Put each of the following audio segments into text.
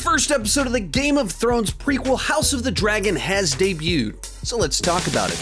first episode of the Game of Thrones prequel, House of the Dragon, has debuted. So let's talk about it.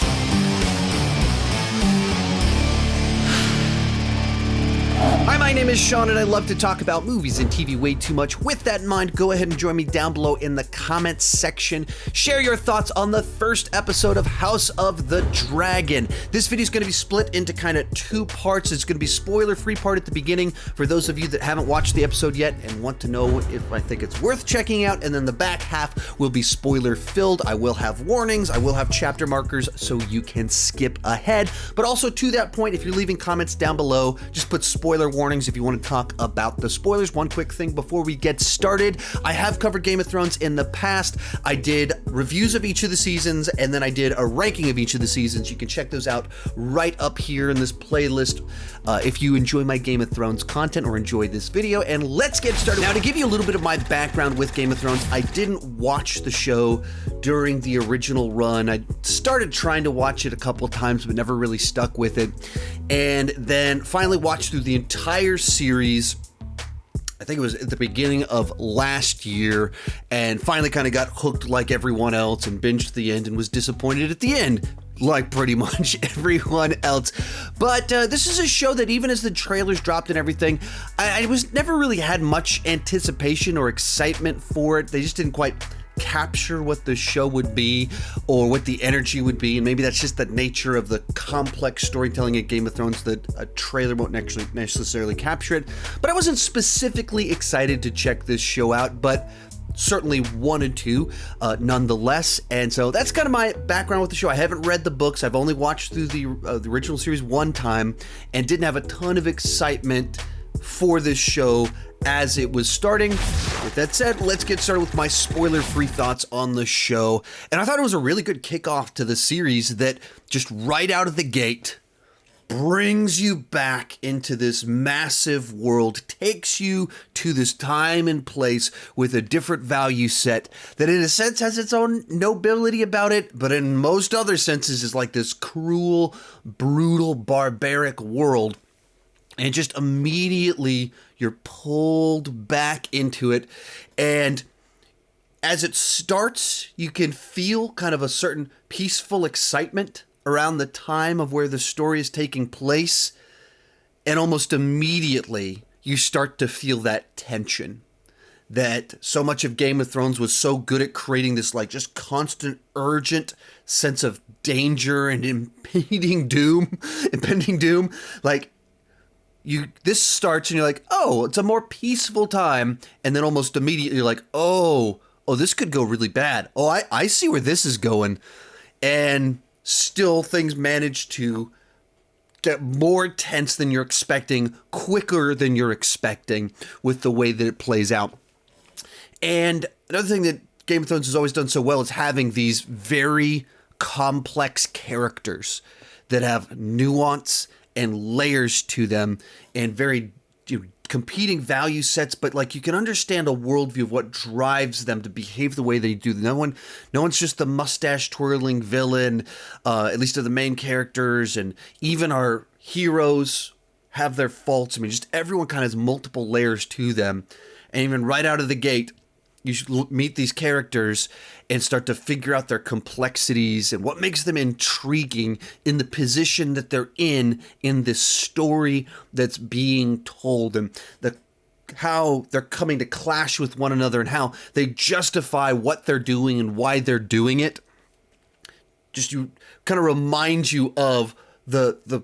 Hi, my name is Sean, and I love to talk about movies and TV way too much. With that in mind, go ahead and join me down below in the comments section. Share your thoughts on the first episode of House of the Dragon. This video is going to be split into kind of two parts. It's going to be spoiler-free part at the beginning for those of you that haven't watched the episode yet and want to know if I think it's worth checking out, and then the back half will be spoiler-filled. I will have warnings, I will have chapter markers so you can skip ahead. But also to that point, if you're leaving comments down below, just put spoiler warnings if you want to talk about the spoilers. One quick thing before we get started, I have covered Game of Thrones in the past. I did reviews of each of the seasons, and then I did a ranking of each of the seasons. You can check those out right up here in this playlist if you enjoy my Game of Thrones content or enjoy this video. And let's get started. Now, to give you a little bit of my background with Game of Thrones, I didn't watch the show during the original run. I started trying to watch it a couple times, but never really stuck with it. And then finally watched through the entire series. I think it was at the beginning of last year, and finally kind of got hooked like everyone else and binged the end and was disappointed at the end, like pretty much everyone else. But this is a show that even as the trailers dropped and everything, I was never really had much anticipation or excitement for it. They just didn't quite capture what the show would be or what the energy would be, and maybe that's just the nature of the complex storytelling at Game of Thrones that a trailer won't actually necessarily capture it. But I wasn't specifically excited to check this show out, but certainly wanted to nonetheless. And so that's kind of my background with the show. I haven't read the books. I've only watched through the original series one time and didn't have a ton of excitement for this show as it was starting. With that said, let's get started with my spoiler-free thoughts on the show. And I thought it was a really good kickoff to the series that just right out of the gate brings you back into this massive world, takes you to this time and place with a different value set that in a sense has its own nobility about it, but in most other senses is like this cruel, brutal, barbaric world. And just immediately you're pulled back into it. And as it starts, you can feel kind of a certain peaceful excitement around the time of where the story is taking place. And almost immediately you start to feel that tension. That so much of Game of Thrones was so good at creating this like just constant, urgent sense of danger and impending doom. Like, this starts and you're like, oh, it's a more peaceful time. And then almost immediately you're like, oh, this could go really bad. Oh, I see where this is going. And still things manage to get more tense than you're expecting, quicker than you're expecting with the way that it plays out. And another thing that Game of Thrones has always done so well is having these very complex characters that have nuance and layers to them and very competing value sets, but like you can understand a worldview of what drives them to behave the way they do. No one's just the mustache twirling villain, at least of the main characters, and even our heroes have their faults. I mean, just everyone kind of has multiple layers to them, and even right out of the gate, you should meet these characters and start to figure out their complexities and what makes them intriguing in the position that they're in this story that's being told, and how they're coming to clash with one another and how they justify what they're doing and why they're doing it. Just you kind of remind you of the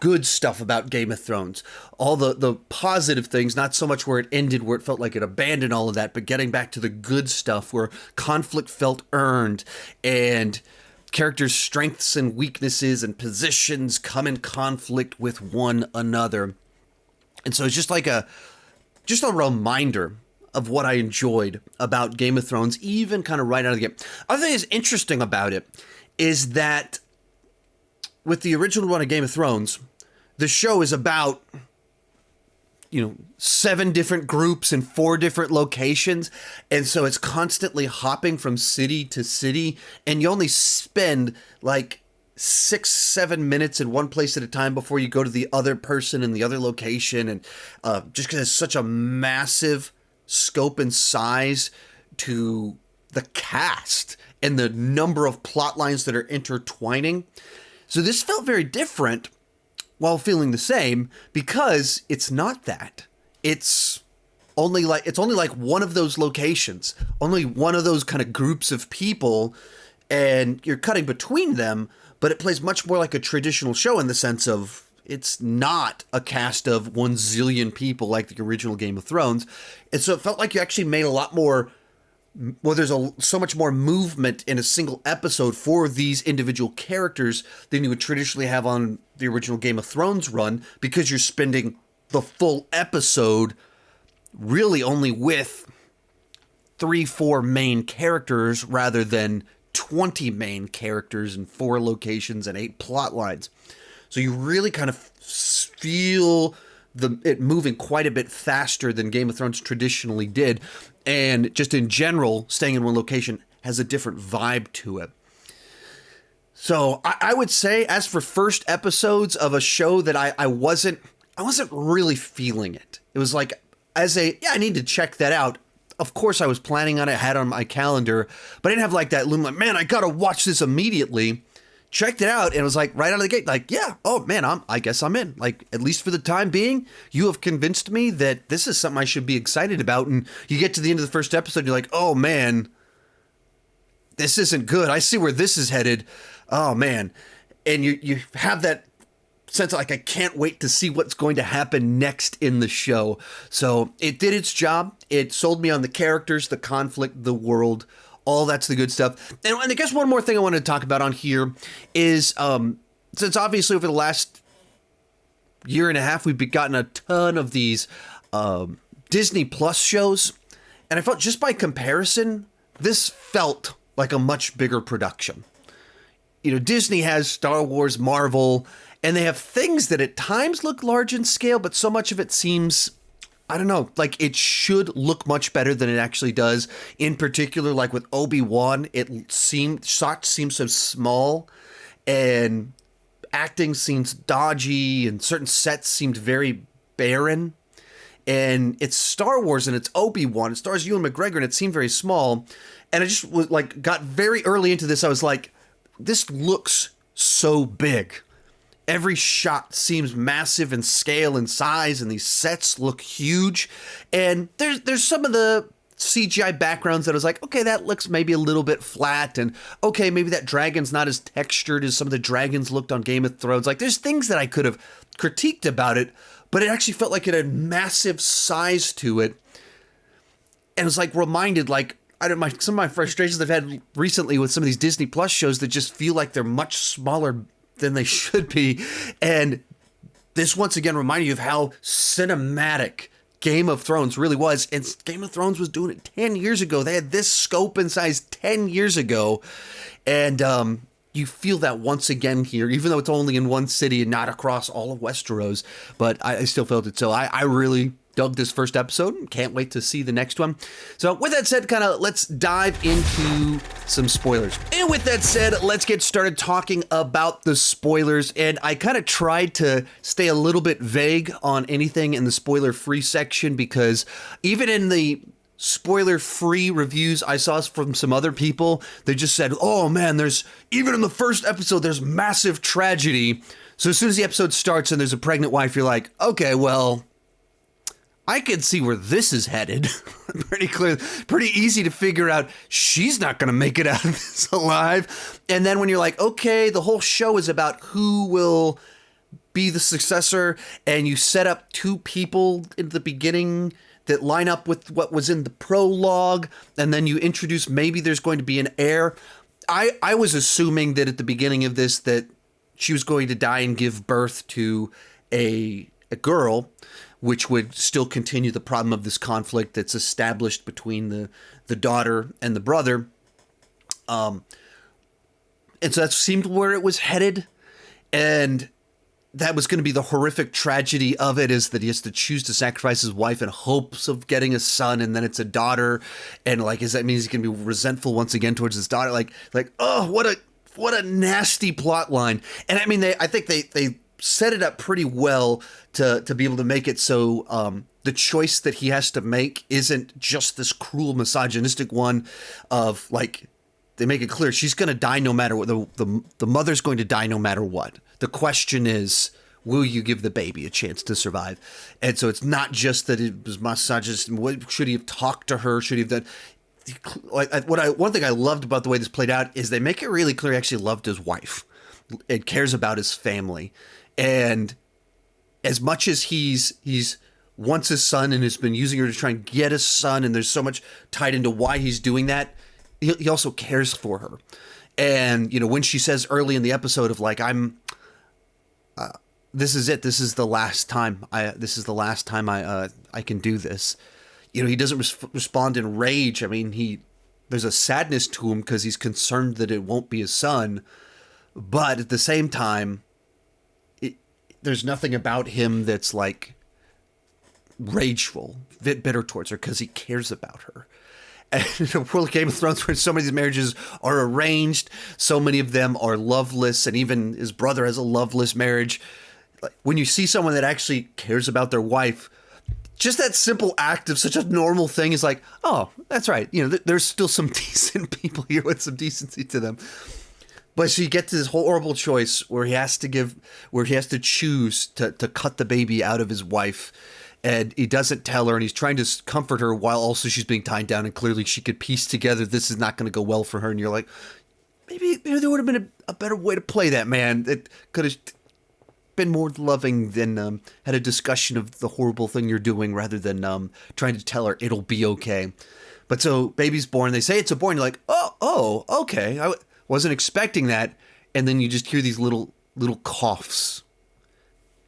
good stuff about Game of Thrones. All the positive things, not so much where it ended, where it felt like it abandoned all of that, but getting back to the good stuff where conflict felt earned and characters' strengths and weaknesses and positions come in conflict with one another. And so it's just like a reminder of what I enjoyed about Game of Thrones, even kind of right out of the gate. Other thing that's interesting about it is that with the original run of Game of Thrones, the show is about, 7 different groups in 4 different locations. And so it's constantly hopping from city to city. And you only spend like 6-7 minutes in one place at a time before you go to the other person in the other location. And just because it's such a massive scope and size to the cast and the number of plot lines that are intertwining. So this felt very different while feeling the same, because it's not that. It's only like one of those locations, only one of those kind of groups of people, and you're cutting between them, but it plays much more like a traditional show in the sense of it's not a cast of 1 zillion people like the original Game of Thrones. And so it felt like you actually made a lot more, well, there's so much more movement in a single episode for these individual characters than you would traditionally have on the original Game of Thrones run, because you're spending the full episode really only with 3-4 main characters rather than 20 main characters and 4 locations and 8 plot lines. So you really kind of feel it moving quite a bit faster than Game of Thrones traditionally did. And just in general, staying in one location has a different vibe to it. So I would say, as for first episodes of a show that I wasn't really feeling it. It was like, I need to check that out. Of course I was planning on it, had it on my calendar, but I didn't have like that loom, like, man, I gotta watch this immediately. Checked it out, and it was like right out of the gate, like, yeah, oh man, I guess I'm in. Like, at least for the time being, you have convinced me that this is something I should be excited about. And you get to the end of the first episode, you're like, oh man, this isn't good. I see where this is headed. Oh man. And you have that sense of like, I can't wait to see what's going to happen next in the show. So it did its job. It sold me on the characters, the conflict, the world. All that's the good stuff. And I guess one more thing I wanted to talk about on here is, since obviously over the last year and a half, we've gotten a ton of these Disney Plus shows. And I felt, just by comparison, this felt like a much bigger production. You know, Disney has Star Wars, Marvel, and they have things that at times look large in scale, but so much of it seems, I don't know, like it should look much better than it actually does. In particular, like with Obi-Wan, shots seem so small, and acting seems dodgy, and certain sets seemed very barren. And it's Star Wars and it's Obi-Wan. It stars Ewan McGregor and it seemed very small. And I just was like, got very early into this. I was like, this looks so big. Every shot seems massive in scale and size, and these sets look huge. And there's some of the CGI backgrounds that I was like, okay, that looks maybe a little bit flat, and okay, maybe that dragon's not as textured as some of the dragons looked on Game of Thrones. Like, there's things that I could have critiqued about it, but it actually felt like it had massive size to it. And it was like reminded, like, some of my frustrations I've had recently with some of these Disney Plus shows that just feel like they're much smaller than they should be. And this once again reminded you of how cinematic Game of Thrones really was. And Game of Thrones was doing it 10 years ago. They had this scope and size 10 years ago. And you feel that once again here, even though it's only in one city and not across all of Westeros. But I still felt it. So I really dug this first episode and can't wait to see the next one. So with that said, let's dive into some spoilers. And with that said, let's get started talking about the spoilers. And I kind of tried to stay a little bit vague on anything in the spoiler-free section, because even in the spoiler-free reviews I saw from some other people, they just said, oh man, even in the first episode, there's massive tragedy. So as soon as the episode starts and there's a pregnant wife, you're like, okay, well, I can see where this is headed. Pretty clear, pretty easy to figure out she's not going to make it out of this alive. And then when you're like, okay, the whole show is about who will be the successor, and you set up 2 people in the beginning that line up with what was in the prologue, and then you introduce maybe there's going to be an heir. I was assuming that at the beginning of this that she was going to die and give birth to a girl, which would still continue the problem of this conflict that's established between the daughter and the brother. And so that seemed where it was headed. And that was going to be the horrific tragedy of it, is that he has to choose to sacrifice his wife in hopes of getting a son, and then it's a daughter. And like, does that mean he's going to be resentful once again towards his daughter? Like, oh, what a nasty plot line. And I mean, I think they set it up pretty well to be able to make it so the choice that he has to make isn't just this cruel, misogynistic one of like, they make it clear she's going to die no matter what. The mother's going to die no matter what. The question is, will you give the baby a chance to survive? And so it's not just that it was misogynist. What should he have talked to her? Should he have done? One thing I loved about the way this played out is they make it really clear he actually loved his wife and cares about his family. And as much as he's wants his son and has been using her to try and get his son, and there's so much tied into why he's doing that, he also cares for her. And, you know, when she says early in the episode of like, this is it. This is the last time I can do this. You know, he doesn't respond in rage. I mean, there's a sadness to him because he's concerned that it won't be his son. But at the same time, there's nothing about him that's like rageful, bitter towards her, because he cares about her. And in a world of Game of Thrones where so many of these marriages are arranged, so many of them are loveless, and even his brother has a loveless marriage. Like, when you see someone that actually cares about their wife, just that simple act of such a normal thing is like, oh, that's right. You know, there's still some decent people here with some decency to them. But so you get to this horrible choice where he has to choose to cut the baby out of his wife. And he doesn't tell her, and he's trying to comfort her while also she's being tied down, and clearly she could piece together this is not going to go well for her. And you're like, maybe there would have been a better way to play that, man. It could have been more loving than had a discussion of the horrible thing you're doing rather than trying to tell her it'll be okay. But so baby's born. They say it's a boy, and you're like, oh, okay. I wasn't expecting that. And then you just hear these little coughs,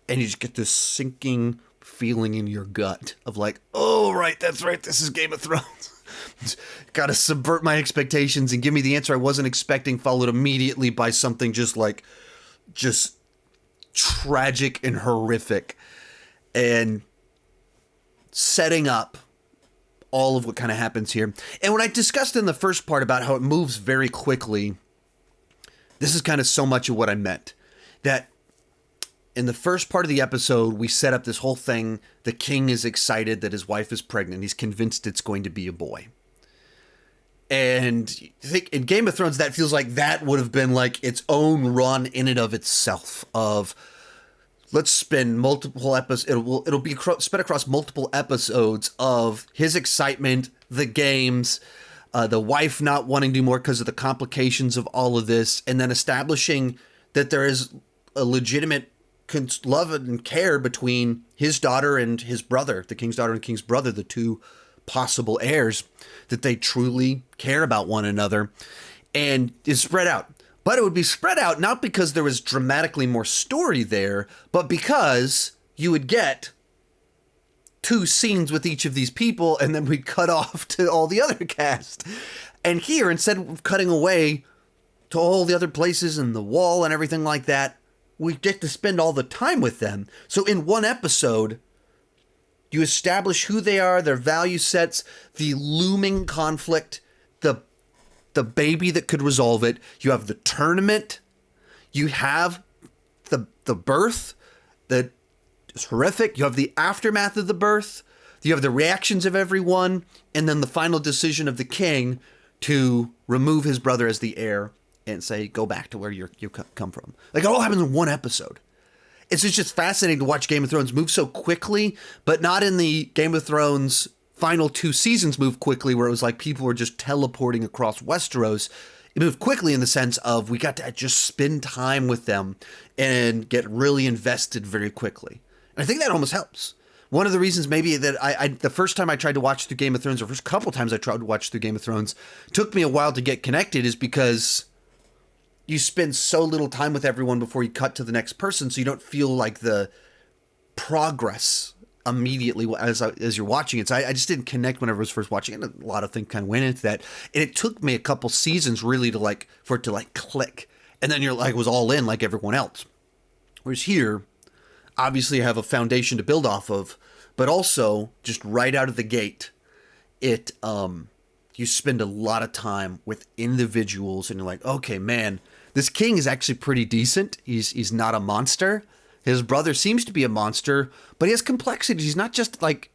and you just get this sinking feeling in your gut of like, oh, right, that's right, this is Game of Thrones. Got to subvert my expectations and give me the answer I wasn't expecting, followed immediately by something just tragic and horrific, and setting up all of what kind of happens here. And what I discussed in the first part about how it moves very quickly, this is kind of so much of what I meant. That in the first part of the episode, we set up this whole thing. The king is excited that his wife is pregnant. He's convinced it's going to be a boy. And I think in Game of Thrones, that feels like that would have been like its own run in and of itself of, let's spend multiple episodes. It'll be spread across multiple episodes of his excitement, the games, the wife not wanting to do more because of the complications of all of this, and then establishing that there is a legitimate love and care between his daughter and his brother, the king's daughter and king's brother, the two possible heirs, that they truly care about one another, and is spread out. But it would be spread out not because there was dramatically more story there, but because you would get 2 scenes with each of these people, and then we'd cut off to all the other cast. And here, instead of cutting away to all the other places and the wall and everything like that, we get to spend all the time with them. So in one episode, you establish who they are, their value sets, the looming conflict, the baby that could resolve it. You have the tournament. You have the birth that is horrific. You have the aftermath of the birth. You have the reactions of everyone. And then the final decision of the king to remove his brother as the heir and say, go back to where you come from. Like, it all happens in one episode. It's just fascinating to watch Game of Thrones move so quickly, but not in the Game of Thrones final 2 seasons move quickly, where it was like people were just teleporting across Westeros. It moved quickly in the sense of we got to just spend time with them and get really invested very quickly. And I think that almost helps. One of the reasons maybe that I the first time I tried to watch through Game of Thrones, or first couple times I tried to watch through Game of Thrones, took me a while to get connected, is because you spend so little time with everyone before you cut to the next person, so you don't feel like the progress immediately as you're watching it. So I just didn't connect whenever I was first watching it. And a lot of things kind of went into that. And it took me a couple seasons really for it to click. And then you're like, was all in like everyone else. Whereas here, obviously I have a foundation to build off of, but also just right out of the gate, you spend a lot of time with individuals, and you're like, okay, man, this king is actually pretty decent. He's not a monster. His brother seems to be a monster, but he has complexities. He's not just like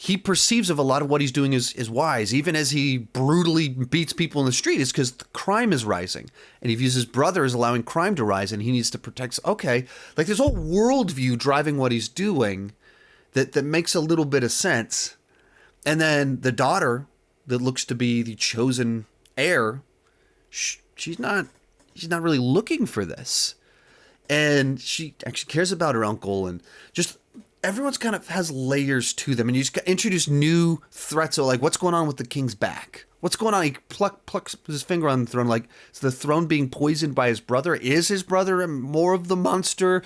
he perceives of a lot of what he's doing is wise, even as he brutally beats people in the street. It's because the crime is rising, and he views his brother as allowing crime to rise, and he needs to protect. Okay, like there's a whole worldview driving what he's doing that makes a little bit of sense. And then the daughter that looks to be the chosen heir, she's not really looking for this, and she actually cares about her uncle, and just. Everyone's kind of has layers to them, and you just introduce new threats. So, like, what's going on with the king's back? What's going on? He plucks his finger on the throne. Like, is the throne being poisoned by his brother? Is his brother more of the monster?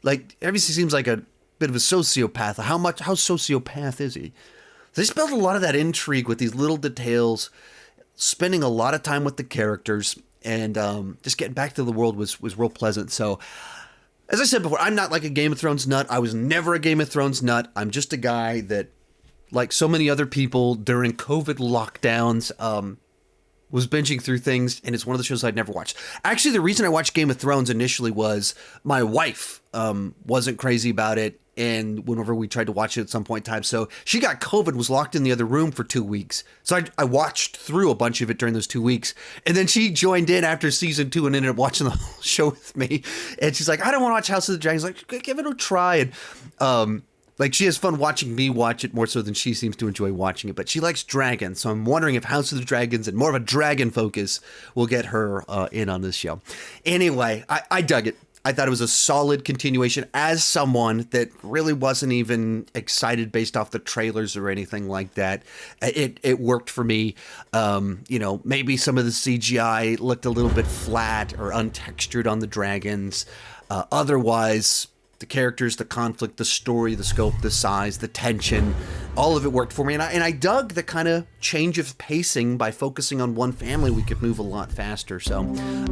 Like, everything seems like a bit of a sociopath. How sociopath is he? So they spelled a lot of that intrigue with these little details, spending a lot of time with the characters, and just getting back to the world was real pleasant. So. As I said before, I'm not like a Game of Thrones nut. I was never a Game of Thrones nut. I'm just a guy that, like so many other people during COVID lockdowns, was binging through things, and it's one of the shows I'd never watched. Actually, the reason I watched Game of Thrones initially was my wife wasn't crazy about it, and whenever we tried to watch it at some point in time, so she got COVID, was locked in the other room for 2 weeks. So I watched through a bunch of it during those 2 weeks, and then she joined in after season 2 and ended up watching the whole show with me. And she's like, I don't want to watch House of the Dragons. Like, give it a try. And like, she has fun watching me watch it more so than she seems to enjoy watching it. But she likes dragons, so I'm wondering if House of the Dragons and more of a dragon focus will get her in on this show. Anyway, I dug it. I thought it was a solid continuation as someone that really wasn't even excited based off the trailers or anything like that. It worked for me. Maybe some of the CGI looked a little bit flat or untextured on the dragons. Otherwise, the characters, the conflict, the story, the scope, the size, the tension, all of it worked for me. And I dug the kind of change of pacing by focusing on one family. We could move a lot faster. So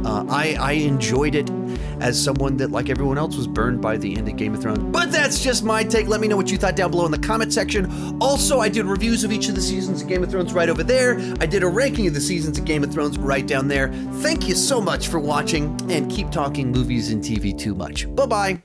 I enjoyed it as someone that, like everyone else, was burned by the end of Game of Thrones. But that's just my take. Let me know what you thought down below in the comment section. Also, I did reviews of each of the seasons of Game of Thrones right over there. I did a ranking of the seasons of Game of Thrones right down there. Thank you so much for watching, and keep talking movies and TV too much. Bye-bye.